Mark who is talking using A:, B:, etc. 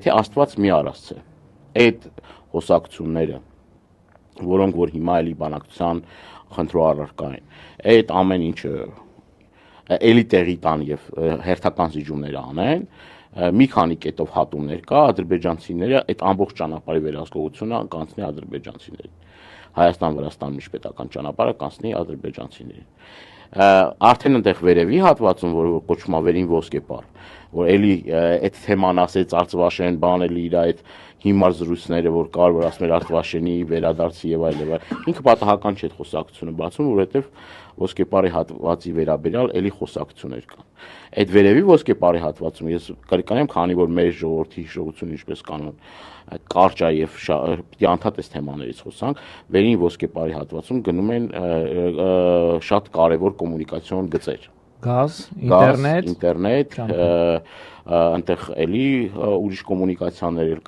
A: Թե Աստված մի արածց է, այդ խոսակցությունները, որոնք որ հիմա էլի բանակցության խնդրու առարկա են, այդ ամեն ինչը էլի տեղի տան եւ հերթական զիջումներ անեն, մի քանի կետով հատումներ կա, ադրբեջանցիները այդ ամբողջ ճանապարհի վերահսկողությունը կանցնի ադրբեջանցիներին, Հայաստան-Վրաստան միջպետական ճանապարհը կանցնի ադրբեջանցիներին, արդեն այնտեղ վերևի հատվածում, որ կոչվում է վերին ոսկեպար, որ էլի այդ թեման ասեց Արծվաշեն, բան էլի իր այդ հիմար զրույցները, որ կար, որ ասում էր Արծվաշենի վերադարձի եւ այլ, ինքը պատահական չէ այդ խոսակցությունը բացում, որովհետեւ ոսկեպարի հատվածի վերաբերյալ էլի խոսակցություններ կան։ Այդ վերևի ոսկեպարի հատվածում ես կրկնեմ, քանի որ մեր ժողովրդի հիշողությունը ինչպես կանոն կարճ է եւ պիտի անդադար թեմաներից խոսանք, վերին ոսկեպարի հատվածում գնում են շատ կարեւոր կոմունիկացիոն գծեր։
B: Գազ, ինտերնետ,
A: այնտեղ էլի ուրիշ կոմունիկացիաներ